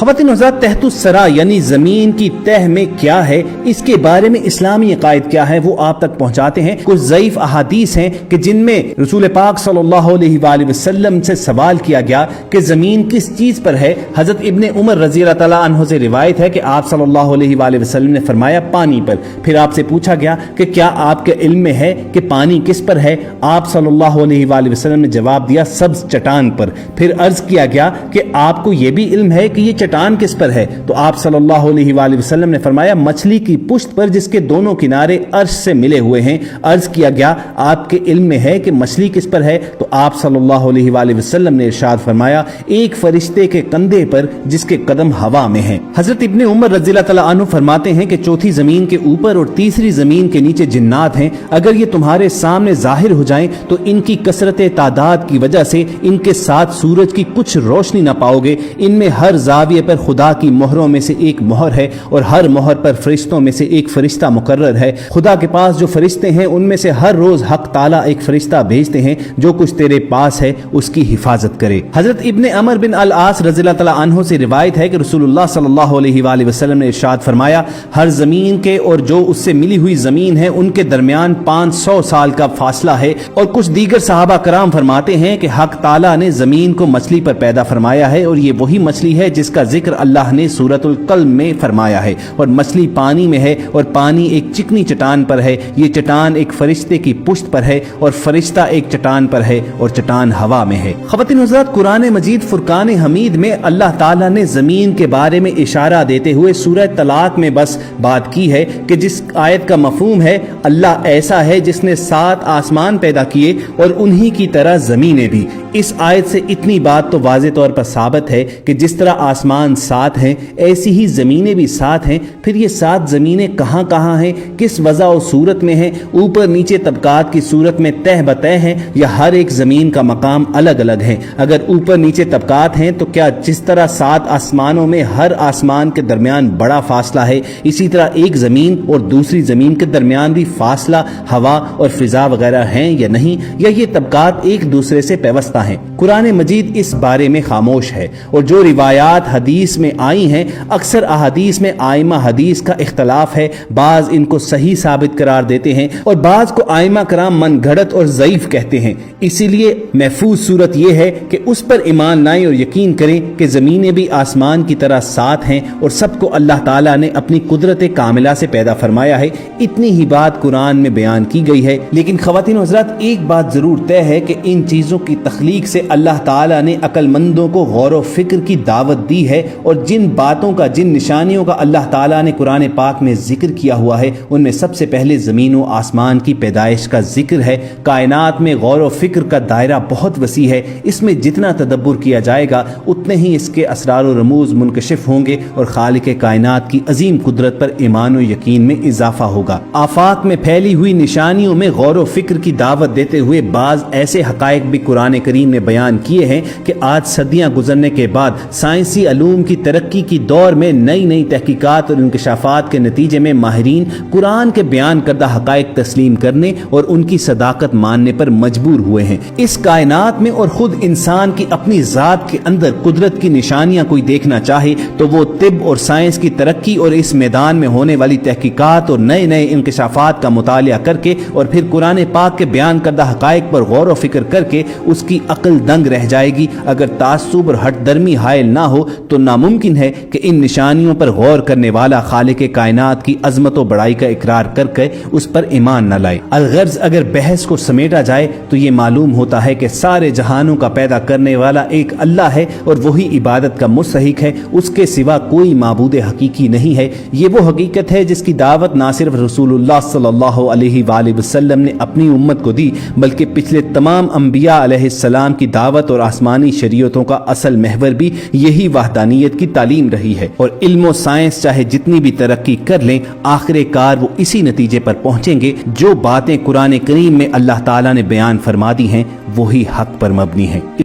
ख़वातीन हज़रात, तहत सरा यानी जमीन की तह में क्या है, इसके बारे में इस्लामी अकायद क्या है वो आप तक पहुंचाते हैं। कुछ ज़ईफ अहादीस हैं कि जिनमें रसूल पाक सल्लल्लाहु अलैहि वसल्लम से सवाल किया गया कि जमीन किस चीज पर है। हजरत इब्ने उमर रज़ी अल्लाह तआला अन्हु से रिवायत है कि आप सल्लल्लाहु अलैहि वसल्लम ने फरमाया पानी पर। फिर आपसे पूछा गया कि क्या आपके इल्म में है कि पानी किस पर है? आप सल्लल्लाहु अलैहि वसल्लम ने जवाब दिया सब्ज चट्टान पर। फिर अर्ज किया गया कि आपको यह भी इल्म है कि ये चट्टान किस पर है? तो आप सल्लल्लाहु अलैहि वसल्लम ने फरमाया मछली की पुश्त पर जिसके दोनों किनारे अर्श से मिले हुए हैं। अर्ज किया गया आपके इल्म में है कि मछली किस पर है? तो आप सल्लल्लाहु अलैहि वसल्लम ने इरशाद फरमाया एक फरिश्ते के कंधे पर जिसके कदम हवा में हैं। हजरत इब्ने उमर रज़ी अल्लाह तआला अन्हु फरमाते हैं कि चौथी जमीन के ऊपर और तीसरी जमीन के नीचे जिन्नात हैं। अगर ये तुम्हारे सामने जाहिर हो जाएं तो इनकी कसरत तादाद की वजह से इनके साथ सूरज की कुछ रोशनी न पाओगे। इनमें हर जाविये पर खुदा की मोहरों में से एक मोहर है और हर मोहर पर फरिश्तों में से एक फरिश्ता मुकर्रर है। खुदा के पास जो फरिश्ते हैं उनमें से हर रोज हक ताला एक फरिश्ता भेजते हैं जो कुछ तेरे पास है उसकी हिफाजत करे। हजरत इब्ने अमर बिन अल आस रज़ियल्लाहु तआला अन्हु से रिवायत है कि रसूलुल्लाह सल्लल्लाहु अलैहि वसल्लम ने इरशाद फरमाया हर जमीन के और जो उससे मिली हुई जमीन है उनके दरमियान 500 साल का फासला है। और कुछ दीगर सहाबा कराम फरमाते हैं कि हक ताला ने जमीन को मछली पर पैदा फरमाया है और ये वही मछली है जिसका जिक्र अल्लाह ने सूरतुल कल्म में फरमाया है। और मछली पानी में है और पानी एक चिकनी चट्टान पर है। ये चट्टान एक फरिश्ते की पुश्त पर है और फरिश्ता एक चट्टान पर है और चट्टान हवा में है। ख़वातीन हज़रात, कुरान मजीद फुरकान हमीद में अल्लाह ताला ने जमीन के बारे में इशारा देते हुए सूरह तलाक में बस बात की है कि जिस आयत का मफहूम है अल्लाह ऐसा है जिसने 7 आसमान पैदा किए और उन्हीं की तरह जमीनें भी। इस आयत से इतनी बात तो वाज़े तौर पर साबित है कि जिस तरह आसमान 7 हैं ऐसी ही ज़मीनें भी 7 हैं। फिर ये 7 ज़मीनें कहाँ कहाँ हैं, किस वज़ा और सूरत में हैं, ऊपर नीचे तबकात की सूरत में तह बतह हैं या हर एक ज़मीन का मकाम अलग अलग है? अगर ऊपर नीचे तबकात हैं तो क्या जिस तरह 7 आसमानों में हर आसमान के दरमियान बड़ा फासला है इसी तरह एक ज़मीन और दूसरी ज़मीन के दरमियान भी फासला हवा और फिजा वगैरह हैं या नहीं, या ये तबकात एक दूसरे से पेवस्ता हैं? कुरान मजीद इस बारे में खामोश है। और जो रिवायात हदीस में आई हैं अक्सर अहादीस में आइमा हदीस का इख्तलाफ है। बाज इनको सही साबित करार देते हैं और बाज को आइमा कराम मन घड़त और ज़ईफ कहते हैं। इसीलिए महफूज सूरत यह है कि उस पर ईमान लाएं और यकीन करें कि ज़मीनें भी आसमान की तरह 7 हैं और सबको अल्लाह ताला ने अपनी कुदरत कामिला से पैदा फरमाया है। इतनी ही बात कुरान में बयान की गई है। लेकिन ख़वातीन हज़रात, एक बात जरूर तय है कि इन चीज़ों की तख्लीक से अल्लाह ताला ने अक्लमंदों को गौर व फिक्र की दावत दी है और जिन बातों का जिन निशानियों का अल्लाह ताला ने कुरान पाक में जिक्र किया हुआ है उनमें सबसे पहले ज़मीन व आसमान की पैदाइश का जिक्र है। कायनात में गौर व फिक्र का दायरा बहुत वसी है। इसमें जितना तदब्बुर किया जाएगा उतने ही इसके असरार व रमूज मुनकशिफ होंगे और खालिक कायनात की अजीम कुदरत पर ईमान व यकीन में इजाफा होगा। आफाक में फैली हुई निशानियों में गौर व फिक्र की दावत देते हुए बाज ऐसे हकायक भी कुरान करीम ने बयान किए हैं कि आज सदियां गुजरने के बाद साइंसी अलूम की तरक्की की दौर में नई नई तहकीकात और इंकशाफात के नतीजे में माहिरीन कुरान के बयान करदा हकायक तस्लीम करने और उनकी सदाकत मानने पर मजबूर हुए हैं। इस कायनात में और खुद इंसान की अपनी जात के अंदर कुदरत की निशानियां कोई देखना चाहे तो वो तिब और साइंस की तरक्की और इस मैदान में होने वाली तहकीकात और नए नए इंकशाफात का मुतालिया करके और फिर कुरान पाक के बयान करदा हकायक पर गौर व फिक्र करके उसकी अक्ल दंग रह जाएगी। अगर तासुब और हटदर्मी हायल ना हो तो नामुमकिन है कि इन निशानियों पर गौर करने वाला खालिक कायनात की अजमत व बड़ाई का इकरार करके उस पर ईमान न लाए। अलगर्ज अगर बहस को समेटा जाए तो ये मालूम होता है कि सारे जहानों का पैदा करने वाला एक अल्लाह है और वही इबादत का मुस्तहिक है। उसके सिवा कोई माबूद हकीकी नहीं है। ये वो हकीकत है जिसकी दावत ना सिर्फ रसूलुल्लाह सल्लल्लाहु अलैहि वसल्लम ने अपनी उम्मत को दी बल्कि पिछले तमाम अंबिया अलैहिस्सलाम की दावत और आसमानी शरीयतों का असल महवर भी यही वहदानियत की तालीम रही है। और इल्म और साइंस चाहे जितनी भी तरक्की कर लें आखिरकार वो इसी नतीजे पर पहुंचेंगे जो बातें कुरान करीम में अल्लाह ताला ने बयान फरमा दी हैं वही हक पर मबनी है।